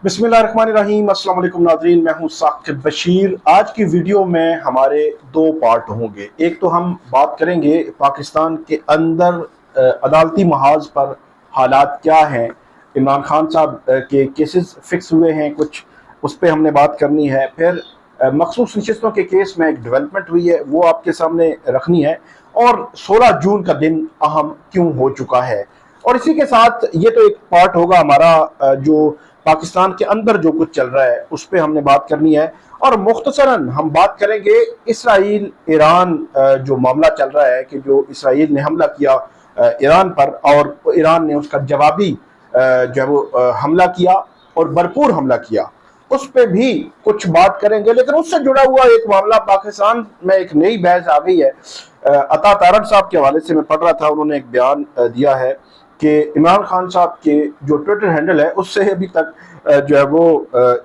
बिस्मिल्लाहिर्रहमानिर्रहीम। अस्सलाम वालेकुम नाज़रीन, मैं हूं साकिब बशीर। आज की वीडियो में हमारे दो पार्ट होंगे। एक तो हम बात करेंगे पाकिस्तान के अंदर अदालती महाज पर हालात क्या हैं, इमरान खान साहब के केसेस फिक्स हुए हैं कुछ, उस पर हमने बात करनी है। फिर मखसूस नशिस्तों के केस में एक डेवलपमेंट हुई है, वो आपके सामने रखनी है। और 16 जून का दिन अहम क्यों हो चुका है। और इसी के साथ ये तो एक पार्ट होगा हमारा जो पाकिस्तान के अंदर जो कुछ चल रहा है उस पर हमने बात करनी है। और मुख्तसरन हम बात करेंगे इसराइल ईरान जो मामला चल रहा है कि जो इसराइल ने हमला किया ईरान पर, और ईरान ने उसका जवाबी जो है वो हमला किया और भरपूर हमला किया, उस पर भी कुछ बात करेंगे। लेकिन उससे जुड़ा हुआ एक मामला, पाकिस्तान में एक नई बहस आ गई है। अता तारड़ साहब के हवाले से मैं पढ़ रहा था, उन्होंने एक बयान दिया है कि इमरान खान साहब के जो ट्विटर हैंडल है उससे अभी तक जो है वो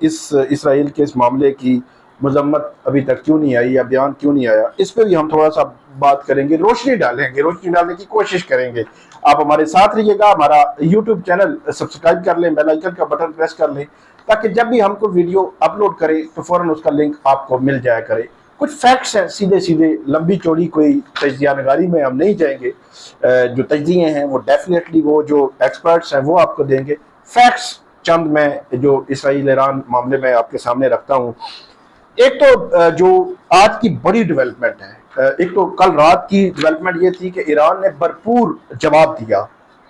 इस इसराइल के इस मामले की मजम्मत अभी तक क्यों नहीं आई या बयान क्यों नहीं आया, इस पर भी हम थोड़ा सा बात करेंगे, रोशनी डालने की कोशिश करेंगे। आप हमारे साथ रहिएगा, हमारा यूट्यूब चैनल सब्सक्राइब कर लें, बेल आइकन का बटन प्रेस कर लें, ताकि जब भी हमको वीडियो अपलोड करें तो फौरन उसका लिंक आपको मिल जाया करे। कुछ फैक्ट्स हैं, सीधे सीधे, लंबी चौड़ी कोई तजिया नगारी में हम नहीं जाएंगे। जो तजिए हैं वो डेफिनेटली वो जो एक्सपर्ट्स हैं वो आपको देंगे। फैक्ट्स चंद मैं जो इसराइल ईरान मामले में आपके सामने रखता हूँ। एक तो जो आज की बड़ी डेवलपमेंट है, एक तो कल रात की डेवलपमेंट ये थी कि ईरान ने भरपूर जवाब दिया।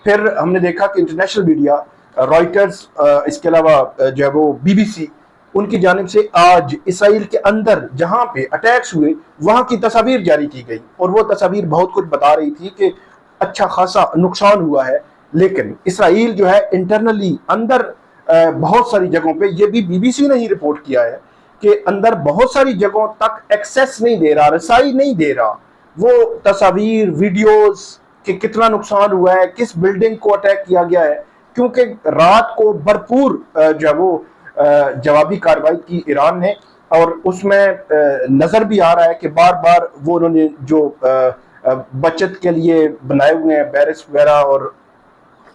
फिर हमने देखा कि इंटरनेशनल मीडिया, रॉयटर्स, इसके अलावा जो है वो BBC, उनकी जानिब से आज इसराइल के अंदर जहां पे अटैक्स हुए वहां की तस्वीर जारी की गई, और वो तस्वीर बहुत कुछ बता रही थी कि अच्छा खासा नुकसान हुआ है। लेकिन इसराइल जो है इंटरनली अंदर बहुत सारी जगहों पे, ये भी BBC ने ही रिपोर्ट किया है कि अंदर बहुत सारी जगहों तक एक्सेस नहीं दे रहा, रसाई नहीं दे रहा वो तस्वीर, वीडियोस कि कितना नुकसान हुआ है, किस बिल्डिंग को अटैक किया गया है। क्योंकि रात को भरपूर जो है वो जवाबी कार्रवाई की ईरान ने, और उसमें नजर भी आ रहा है कि बार बार वो उन्होंने जो बचत के लिए बनाए हुए हैं बैरक्स वगैरह और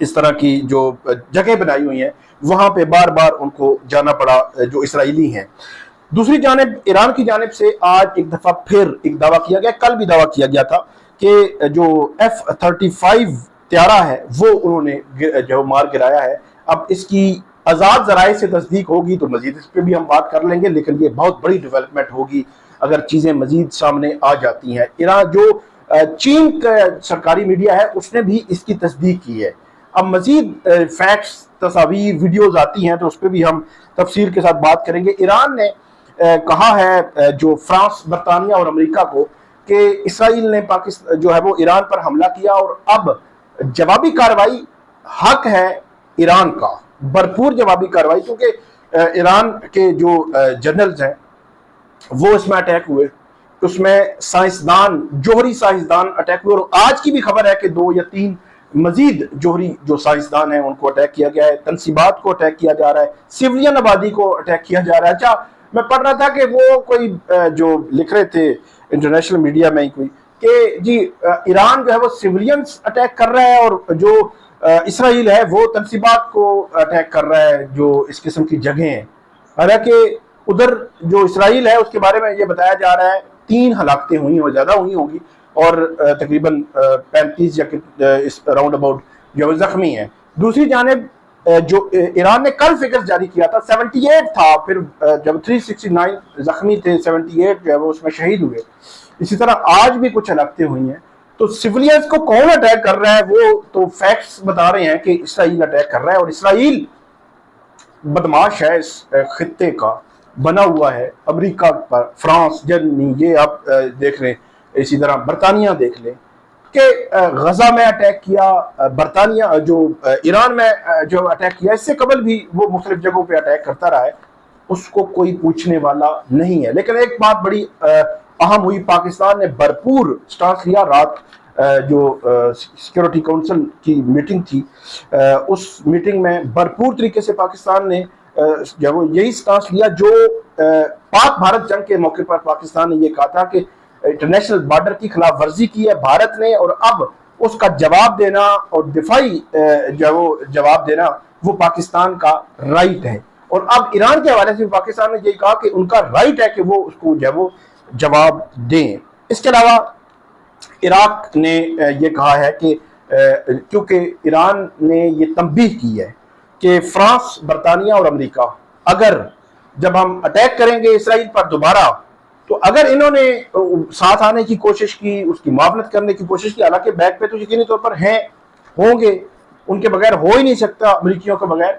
इस तरह की जो जगह बनाई हुई हैं, वहां पे बार बार उनको जाना पड़ा जो इसराइली हैं। दूसरी जानिब ईरान की जानिब से आज एक दफा फिर एक दावा किया गया, कल भी दावा किया गया था कि जो F-35 त्यारा है वो उन्होंने जो मार गिराया है। अब इसकी आज़ाद ज़राए से तस्दीक होगी तो मजीद इस पर भी हम बात कर लेंगे, लेकिन ये बहुत बड़ी डेवलपमेंट होगी अगर चीज़ें मजीद सामने आ जाती हैं। ईरान जो चीन का सरकारी मीडिया है उसने भी इसकी तस्दीक की है। अब मजीद फैक्ट्स, तस्वीर, वीडियोज आती हैं तो उस पर भी हम तफसील के साथ बात करेंगे। ईरान ने कहा है जो फ्रांस, बरतानिया और अमेरिका को कि इसराइल ने पाकिस्तान जो है वो ईरान पर हमला किया और अब जवाबी कार्रवाई हक है ईरान का, भरपूर जवाबी कार्रवाई। क्योंकि ईरान के जो जनरल्स हैं वो इसमें अटैक हुए, उसमें साइंसदान, जोहरी साइंसदान अटैक हुए, और आज की भी खबर है कि 2 या 3 मजीद जोहरी जो साइंसदान हैं उनको अटैक किया गया है, तनसीबात को अटैक किया जा रहा है, सिविलियन आबादी को अटैक किया जा रहा है। अच्छा, मैं पढ़ रहा था कि वो कोई जो लिख रहे थे इंटरनेशनल मीडिया में ही कोई कि जी ईरान जो है वो सिविलियंस अटैक कर रहा है और जो इसराइल है वो तनसीबात को अटैक कर रहा है जो इस किस्म की जगह हैं। हालांकि उधर जो इसराइल है उसके बारे में ये बताया जा रहा है 3 हलाकतें हुई और ज़्यादा हुई होंगी, और तकरीबन 35 या इस राउंड अबाउट जो जख्मी हैं। दूसरी जानिब जो ईरान ने कल फिगर जारी किया था 78 था, फिर जब 369 जख्मी थे, 78 जो है वो उसमें शहीद हुए। इसी तरह आज भी कुछ हलाकतें हुई हैं। तो सिविलियंस को कौन अटैक कर रहा है, वो तो फैक्ट्स बता रहे हैं कि इसराइल अटैक कर रहा है, और इसराइल बदमाश है, इस खित्ते का बना हुआ है अमेरिका पर, फ्रांस, जर्मनी, ये आप देख लें, इसी तरह बरतानिया देख लें कि गजा में अटैक किया, बरतानिया जो ईरान में जो अटैक किया, इससे कबल भी वो मुख्तलिफ जगहों पे अटैक करता रहा है, उसको कोई पूछने वाला नहीं है। लेकिन एक बात बड़ी अहम हुई, पाकिस्तान ने भरपूर स्टांस लिया। रात जो सिक्योरिटी काउंसिल की मीटिंग थी, उस मीटिंग में भरपूर तरीके से पाकिस्तान ने जब वो यही स्टांस लिया जो पाक भारत जंग के मौके पर पाकिस्तान ने ये कहा था कि इंटरनेशनल बॉर्डर की खिलाफ वर्जी की है भारत ने, और अब उसका जवाब देना और दिफाई जो वो जवाब देना वो पाकिस्तान का राइट है। اور اب ایران کے حوالے سے پاکستان نے یہ کہا کہ ان کا رائٹ ہے کہ وہ اس کو جو ہے وہ جواب دیں۔ اس کے علاوہ عراق نے یہ کہا ہے کہ کیونکہ ایران نے یہ تنبیہ کی ہے کہ فرانس، برطانیہ اور امریکہ اگر جب ہم اٹیک کریں گے اسرائیل پر دوبارہ، تو اگر انہوں نے ساتھ آنے کی کوشش کی، اس کی معاونت کرنے کی کوشش کی، حالانکہ بیک پہ تو یقینی طور پر ہیں، ہوں گے، ان کے بغیر ہو ہی نہیں سکتا امریکیوں کے بغیر،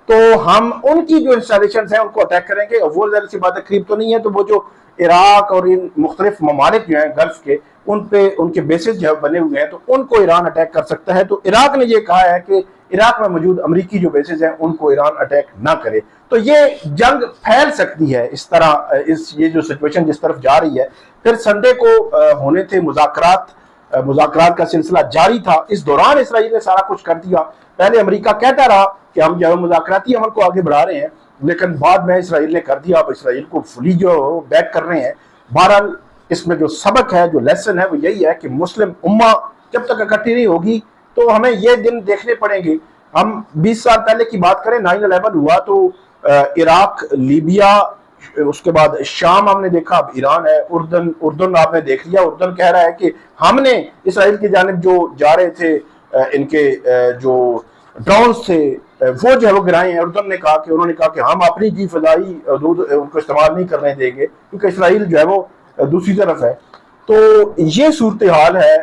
تو ہم ان کی جو انسٹالیشنز ہیں ان کو اٹیک کریں گے۔ اور وہ ظاہر سی بات ہے قریب تو نہیں ہے، تو وہ جو عراق اور ان مختلف ممالک جو ہیں گلف کے، ان پہ ان کے بیسز جو بنے ہوئے ہیں، تو ان کو ایران اٹیک کر سکتا ہے۔ تو عراق نے یہ کہا ہے کہ عراق میں موجود امریکی جو بیسز ہیں ان کو ایران اٹیک نہ کرے۔ تو یہ جنگ پھیل سکتی ہے اس طرح، یہ جو سچویشن جس طرف جا رہی ہے۔ پھر سنڈے کو ہونے تھے مذاکرات کا سلسلہ جاری تھا، اس دوران اسرائیل نے سارا کچھ کر دیا۔ پہلے امریکہ کہتا رہا کہ ہم جو مذاکراتی عمل کو آگے بڑھا رہے ہیں، لیکن بعد میں اسرائیل نے کر دیا، اب اسرائیل کو فلی جو بیک کر رہے ہیں۔ بہرحال اس میں جو سبق ہے، جو لیسن ہے، وہ یہی ہے کہ مسلم امہ جب تک اکٹھی نہیں ہوگی تو ہمیں یہ دن دیکھنے پڑیں گے۔ ہم 20 سال پہلے کی بات کریں، 9/11 ہوا تو عراق، لیبیا، اس کے بعد شام ہم نے دیکھا، اب ایران ہے، اردن آپ نے دیکھ لیا۔ اردن کہہ رہا ہے کہ ہم نے اسرائیل کی جانب جو جا رہے تھے ان کے جو ڈرونز تھے وہ جو ہے وہ گرائے ہیں۔ اردن نے کہا کہ انہوں نے کہا کہ ہم اپنی جی فضائی حدود ان کو استعمال نہیں کرنے دیں گے کیونکہ اسرائیل جو ہے وہ دوسری طرف ہے۔ تو یہ صورتحال ہے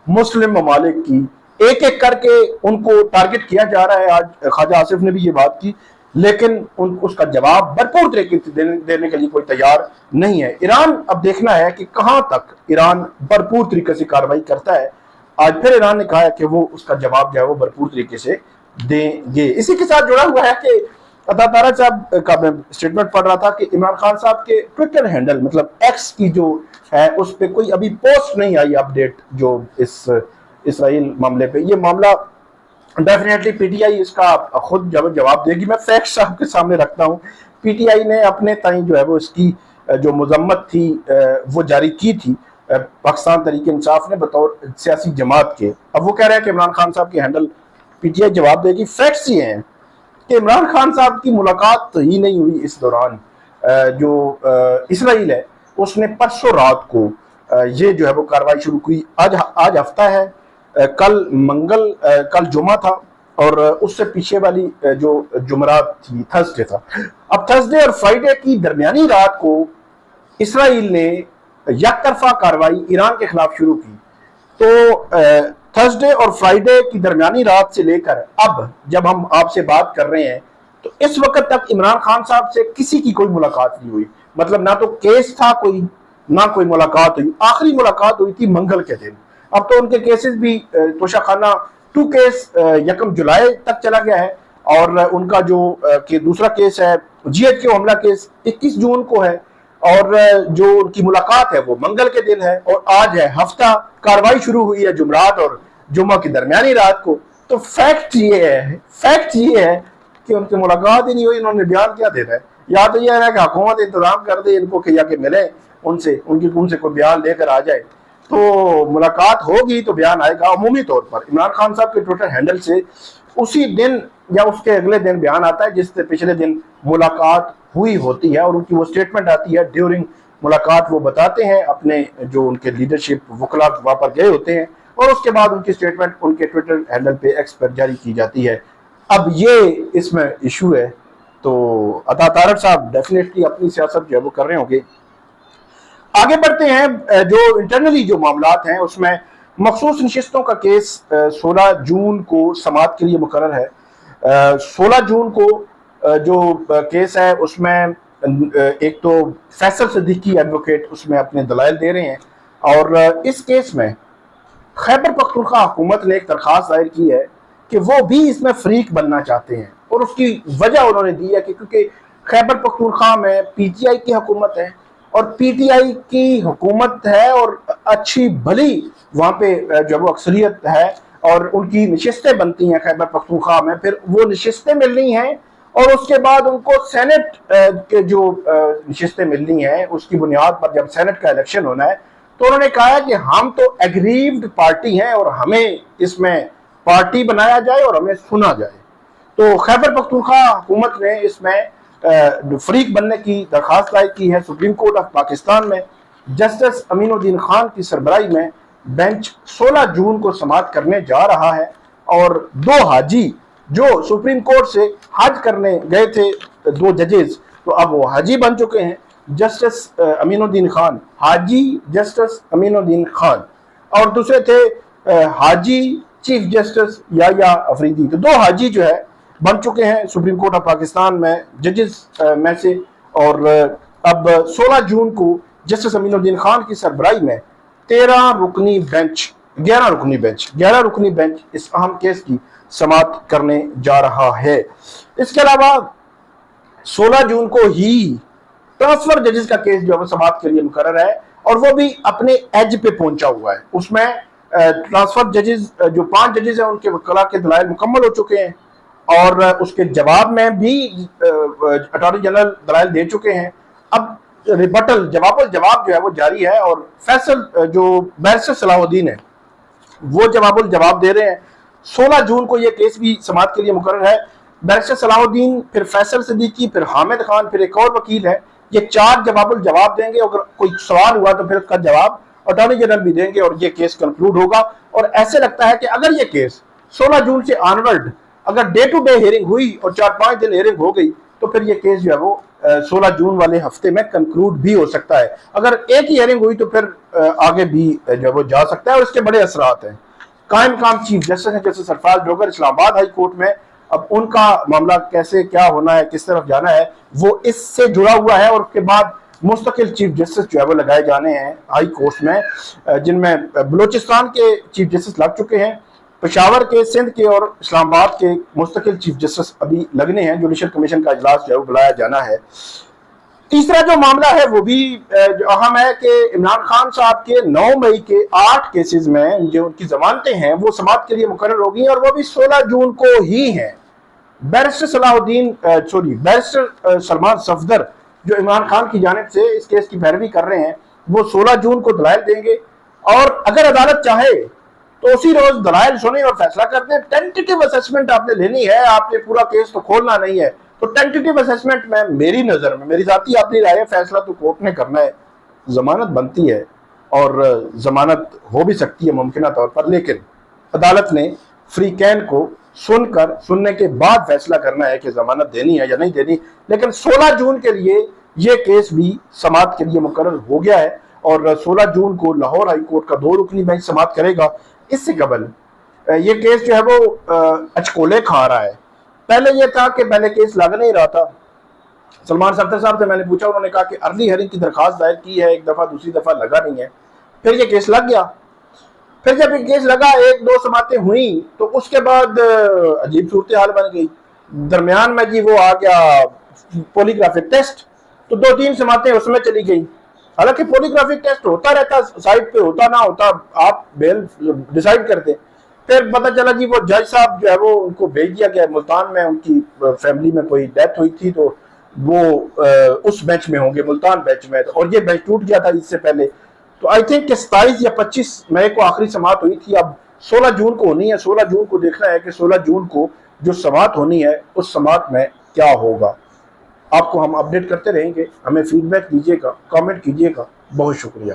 مسلم ممالک کی، ایک ایک کر کے ان کو ٹارگٹ کیا جا رہا ہے۔ آج خواجہ آصف نے بھی یہ بات کی، لیکن اس کا جواب بھرپور طریقے سے دینے کے لیے کوئی تیار نہیں ہے۔ ایران اب دیکھنا ہے کہ کہاں تک ایران بھرپور طریقے سے کارروائی کرتا ہے۔ آج پھر ایران نے کہا ہے کہ وہ اس کا جواب جو ہے وہ بھرپور طریقے سے دیں گے۔ اسی کے ساتھ جڑا ہوا ہے کہ عطا طارق صاحب کا میں اسٹیٹمنٹ پڑھ رہا تھا کہ عمران خان صاحب کے ٹویٹر ہینڈل مطلب ایکس کی جو ہے اس پہ کوئی ابھی پوسٹ نہیں آئی اپڈیٹ جو اس اسرائیل معاملے پہ۔ یہ معاملہ ڈیفینیٹلی پی ٹی آئی اس کا خود جواب دے گی۔ میں فیکٹس آپ کے سامنے رکھتا ہوں۔ پی ٹی آئی نے اپنے تائیں جو ہے وہ اس کی جو مذمت تھی وہ جاری کی تھی پاکستان تحریک انصاف نے بطور سیاسی جماعت کے۔ اب وہ کہہ رہے ہیں کہ عمران خان صاحب کی ہینڈل پی ٹی آئی جواب دے گی۔ فیکٹس یہ ہیں کہ عمران خان صاحب کی ملاقات ہی نہیں ہوئی اس دوران۔ جو اسرائیل ہے اس نے پرسوں رات کو یہ جو ہے وہ کارروائی شروع کی۔ آج ہفتہ ہے، کل جمعہ تھا اور اس سے پیچھے والی جو جمعرات تھی تھرسڈے تھا۔ اب تھرسڈے اور فرائیڈے کی درمیانی رات کو اسرائیل نے یک طرفہ کارروائی ایران کے خلاف شروع کی۔ تو تھرسڈے اور فرائیڈے کی درمیانی رات سے لے کر اب جب ہم آپ سے بات کر رہے ہیں تو اس وقت تک عمران خان صاحب سے کسی کی کوئی ملاقات نہیں ہوئی۔ مطلب نہ تو کیس تھا کوئی، نہ کوئی ملاقات ہوئی۔ آخری ملاقات ہوئی تھی منگل کے دن۔ اب تو ان کے کیسز بھی توشہ خانہ 2 کیس 1 جولائی تک چلا گیا ہے، اور ان کا جو دوسرا کیس ہے جی ایچ کے حملہ کیس 21 جون کو ہے، اور جو ان کی ملاقات ہے وہ منگل کے دن ہے، اور آج ہے ہفتہ۔ کاروائی شروع ہوئی ہے جمعرات اور جمعہ کی درمیانی رات کو۔ تو فیکٹ یہ ہے کہ ان کی ملاقات ہی نہیں ہوئی۔ انہوں نے بیان کیا دینا ہے؟ یا تو یہ ہے کہ حکومت انتظام کر دے ان کو کہ یا کہ ملے ان سے کوئی بیان لے کر آ جائے، تو ملاقات ہوگی تو بیان آئے گا۔ عمومی طور پر عمران خان صاحب کے ٹویٹر ہینڈل سے اسی دن یا اس کے اگلے دن بیان آتا ہے جس سے پچھلے دن ملاقات ہوئی ہوتی ہے، اور ان کی وہ سٹیٹمنٹ آتی ہے ڈیورنگ ملاقات۔ وہ بتاتے ہیں اپنے جو ان کے لیڈرشپ وکلاء وہاں پر گئے ہوتے ہیں، اور اس کے بعد ان کی سٹیٹمنٹ ان کے ٹویٹر ہینڈل پہ ایکس پر جاری کی جاتی ہے۔ اب یہ اس میں ایشو ہے، تو عطا طارق صاحب ڈیفینیٹلی اپنی سیاست جو ہے وہ کر رہے ہوں گے۔ آگے بڑھتے ہیں۔ جو انٹرنلی جو معاملات ہیں اس میں مخصوص نشستوں کا کیس 16 جون کو سماعت کے لیے مقرر ہے۔ 16 جون کو جو کیس ہے اس میں ایک تو فیصل صدیقی ایڈوکیٹ اس میں اپنے دلائل دے رہے ہیں، اور اس کیس میں خیبر پختونخوا حکومت نے ایک درخواست دائر کی ہے کہ وہ بھی اس میں فریق بننا چاہتے ہیں، اور اس کی وجہ انہوں نے دی ہے کہ کیونکہ خیبر پختونخوا میں پی ٹی آئی کی حکومت ہے، اور پی ٹی آئی کی حکومت ہے اور اچھی بھلی وہاں پہ جو وہ اکثریت ہے، اور ان کی نشستیں بنتی ہیں خیبر پختونخوا میں، پھر وہ نشستیں ملنی ہیں، اور اس کے بعد ان کو سینٹ کے جو نشستیں ملنی ہیں اس کی بنیاد پر جب سینٹ کا الیکشن ہونا ہے، تو انہوں نے کہا ہے کہ ہم تو ایگریوڈ پارٹی ہیں اور ہمیں اس میں پارٹی بنایا جائے اور ہمیں سنا جائے۔ تو خیبر پختونخوا حکومت نے اس میں फरीक बनने की दरख्वास्त दायर की है सुप्रीम कोर्ट ऑफ पाकिस्तान में। जस्टिस अमीनुद्दीन खान की सरबराही में बेंच 16 जून को समाअत करने जा रहा है और 2 हाजी जो सुप्रीम कोर्ट से हज करने गए थे, 2 जजेस, तो अब वो हाजी बन चुके हैं। जस्टिस अमीनुद्दीन खान, हाजी जस्टिस अमीनुद्दीन खान, और दूसरे थे हाजी चीफ जस्टिस याया अफरीदी। तो 2 हाजी जो है बन चुके हैं सुप्रीम कोर्ट ऑफ पाकिस्तान में जजेस में से। और अब 16 जून को जस्टिस अमीनुद्दीन खान की सरबराही में 11 रुकनी बेंच इस अहम केस की समाअत करने जा रहा है। इसके अलावा 16 जून को ही ट्रांसफर जजेस का केस जो है समाअत के लिए मुकर्रर है और वो भी अपने एज पे पहुंचा हुआ है। उसमें ट्रांसफर जजेस जो 5 जजेस हैं उनके वकला के दलाइल मुकम्मल हो चुके हैं और उसके जवाब में भी अटॉर्नी जनरल दलाइल दे चुके हैं। अब रिबटल जवाब जो है वो जारी है और फैसल जो बैरिस्टर सलाहुद्दीन है वो जवाब दे रहे हैं। 16 जून को ये केस भी समाअत के लिए मुकर्रर है। बैरिस्टर सलाहुद्दीन, फिर फैसल सिद्दीकी, फिर हामिद खान, फिर एक और वकील है, ये 4 जवाब देंगे। अगर कोई सवाल हुआ तो फिर उसका जवाब अटॉर्नी जनरल भी देंगे और ये केस कंक्लूड होगा। और ऐसे लगता है कि अगर ये केस 16 जून से ऑनवर्ड अगर डे टू डे हियरिंग हुई और 4-5 दिन हियरिंग हो गई तो फिर ये केस जो है वो 16 जून वाले हफ्ते में कंक्लूड भी हो सकता है। अगर एक ही हियरिंग हुई तो फिर आगे भी जो है वो जा सकता है और इसके बड़े असरात हैं। कायम काम चीफ जस्टिस हैं justice Sarfaraz Dogar Islamabad high court में। अब उनका मामला कैसे क्या होना है, किस तरफ जाना है, वो इससे जुड़ा हुआ है। और उसके बाद मुस्तकिल चीफ जस्टिस जो है वो लगाए जाने हैं हाई कोर्ट में, जिनमें बलूचिस्तान के चीफ जस्टिस लग चुके हैं, पेशावर के, सिंध के और इस्लामाबाद के मुस्तकिल चीफ जस्टिस अभी लगने हैं। जुडिशल कमीशन का इजलास जो है वो बुलाया जाना है। तीसरा जो मामला है वो भी जो अहम है कि इमरान खान साहब के 9 मई के 8 केसेस में जो उनकी जमानतें हैं वो समाअत के लिए मुकर्रर हो गई और वो भी 16 जून को ही हैं। बैरिस्टर सलमान सफदर जो इमरान खान की जानिब से इस केस की पैरवी कर रहे हैं वो 16 जून को दलाइल देंगे और अगर अदालत चाहे तो उसी रोज दलाइल सुने और फैसला कर दें। टेंटेटिव असेसमेंट आपने लेनी है, आपने पूरा केस तो खोलना नहीं है। तो टेंटेटिव असेसमेंट में मेरी नज़र में, मेरी जाती अपनी राय है, फैसला तो कोर्ट ने करना है। जमानत बनती है और जमानत हो भी सकती है मुमकिन तौर पर, लेकिन अदालत ने फ्री कैन को सुनने के बाद फैसला करना है कि जमानत देनी है या नहीं देनी। लेकिन 16 जून के लिए ये केस भी समाअत के लिए मुकर्रर हो गया है और 16 जून को लाहौर हाई कोर्ट का 2 रुकनी बेंच समाअत करेगा। इससे कबल ये केस जो है वो अचकोले खा रहा है। पहले ये था कि पहले केस लग नहीं रहा था। सलमान सफदर साहब से मैंने पूछा, उन्होंने कहा कि अर्ली हियरिंग की दरखास्त दायर की है, एक दफ़ा, दूसरी दफ़ा लगा नहीं है। फिर ये केस लग गया। फिर जब ये केस लगा, 1-2 समातें हुई तो उसके बाद अजीब सूरत हाल बन गई। दरमियान में जी वो आ गया पॉलीग्राफिक टेस्ट, तो 2-3 समातें उसमें चली गई। हालांकि पॉलीग्राफिक टेस्ट होता रहता, साइड पे होता ना होता आप बेल डिसाइड करते। फिर पता चला जी वो जज साहब जो है वो उनको भेज दिया गया मुल्तान में, उनकी फैमिली में कोई डेथ हुई थी तो वो उस बेंच में होंगे, मुल्तान बेंच में, और ये बेंच टूट गया था इससे पहले। तो आई थिंक 27 या 25 मई को आखिरी समाअत हुई थी। अब 16 जून को होनी है। 16 जून को देखना है कि 16 जून को जो समाअत होनी है उस समाअत में क्या होगा। आपको हम अपडेट करते रहेंगे, हमें फीडबैक दीजिएगा, कमेंट कीजिएगा। बहुत शुक्रिया।